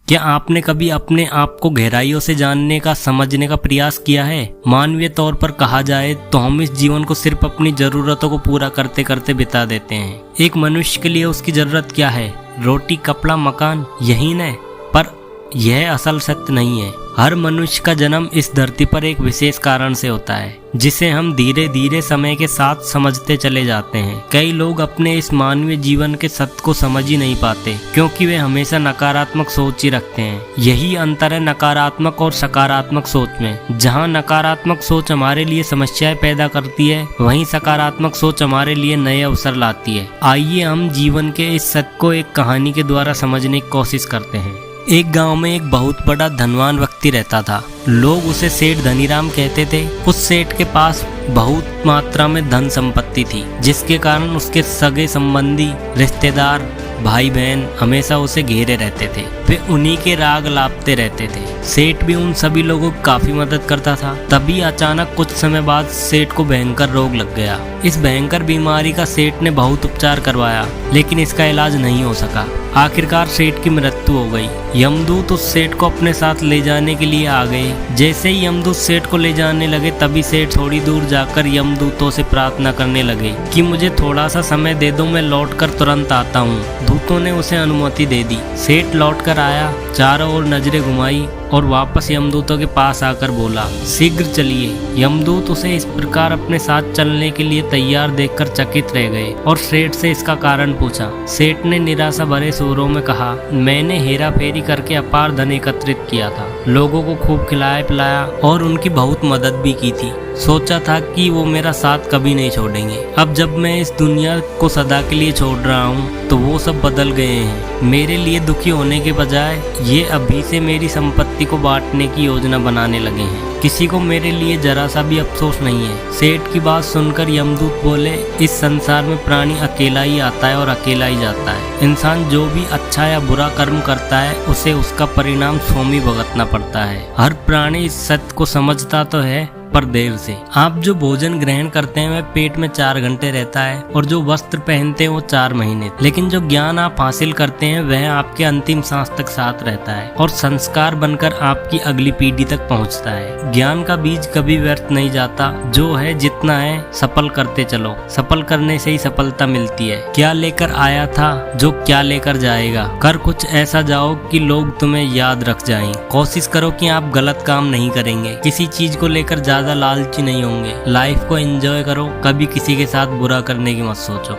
क्या आपने कभी अपने आप को गहराइयों से जानने का, समझने का प्रयास किया है? मानवीय तौर पर कहा जाए तो हम इस जीवन को सिर्फ अपनी जरूरतों को पूरा करते करते बिता देते हैं। एक मनुष्य के लिए उसकी जरूरत क्या है? रोटी, कपड़ा, मकान, यही न? पर यह असल सत्य नहीं है। हर मनुष्य का जन्म इस धरती पर एक विशेष कारण से होता है, जिसे हम धीरे धीरे समय के साथ समझते चले जाते हैं। कई लोग अपने इस मानवीय जीवन के सत्य को समझ ही नहीं पाते, क्योंकि वे हमेशा नकारात्मक सोच ही रखते हैं। यही अंतर है नकारात्मक और सकारात्मक सोच में। जहाँ नकारात्मक सोच हमारे लिए समस्याएं पैदा करती है, वहीं सकारात्मक सोच हमारे लिए नए अवसर लाती है। आइए हम जीवन के इस सत्य को एक कहानी के द्वारा समझने की कोशिश करते हैं। एक गांव में एक बहुत बड़ा धनवान व्यक्ति रहता था। लोग उसे सेठ धनीराम कहते थे। उस सेठ के पास बहुत मात्रा में धन संपत्ति थी, जिसके कारण उसके सगे संबंधी, रिश्तेदार, भाई बहन हमेशा उसे घेरे रहते थे। वे उन्हीं के राग लापते रहते थे। सेठ भी उन सभी लोगों की काफी मदद करता था। तभी अचानक कुछ समय बाद सेठ को भयंकर रोग लग गया। इस भयंकर बीमारी का सेठ ने बहुत उपचार करवाया, लेकिन इसका इलाज नहीं हो सका। आखिरकार सेठ की मृत्यु हो गई। यमदूत उस सेठ को अपने साथ ले जाने के लिए आ गए। जैसे ही यमदूत सेठ को ले जाने लगे, तभी सेठ थोड़ी दूर जाकर यमदूतों से प्रार्थना करने लगे कि मुझे थोड़ा सा समय दे दो, मैं लौटकर तुरंत आता हूँ। दूतों ने उसे अनुमति दे दी। सेठ लौटकर आया, चारों ओर नजरें घुमाई और वापस यमदूतों के पास आकर बोला, शीघ्र चलिए। यमदूत उसे इस प्रकार अपने साथ चलने के लिए तैयार देखकर चकित रह गए और सेठ से इसका कारण पूछा। सेठ ने निराशा भरे स्वरों में कहा, मैंने हेरा फेरी करके अपार धन एकत्रित किया था, लोगों को खूब खिलाया पिलाया और उनकी बहुत मदद भी की थी। सोचा था कि वो मेरा साथ कभी नहीं छोड़ेंगे। अब जब मैं इस दुनिया को सदा के लिए छोड़ रहा हूँ, तो वो सब बदल गए हैं। मेरे लिए दुखी होने के बजाय ये अभी से मेरी संपत्ति को बांटने की योजना बनाने लगे हैं। किसी को मेरे लिए जरा सा भी अफसोस नहीं है। सेठ की बात सुनकर यमदूत बोले, इस संसार में प्राणी अकेला ही आता है और अकेला ही जाता है। इंसान जो भी अच्छा या बुरा कर्म करता है, उसे उसका परिणाम स्वयं ही भुगतना पड़ता है। हर प्राणी इस सत्य को समझता तो है, पर देर से। आप जो भोजन ग्रहण करते हैं वह पेट में 4 घंटे रहता है, और जो वस्त्र पहनते हैं वो 4 महीने। लेकिन जो ज्ञान आप हासिल करते हैं वह आपके अंतिम सांस तक साथ रहता है और संस्कार बनकर आपकी अगली पीढ़ी तक पहुंचता है। ज्ञान का बीज कभी व्यर्थ नहीं जाता। जो है जितना है सफल करते चलो। सफल करने से ही सफलता मिलती है। क्या लेकर आया था जो क्या लेकर जाएगा। कर कुछ ऐसा जाओ कि लोग तुम्हें याद रख जाएं। कोशिश करो कि आप गलत काम नहीं करेंगे। किसी चीज को लेकर ज्यादा लालची नहीं होंगे। लाइफ को एंजॉय करो, कभी किसी के साथ बुरा करने की मत सोचो।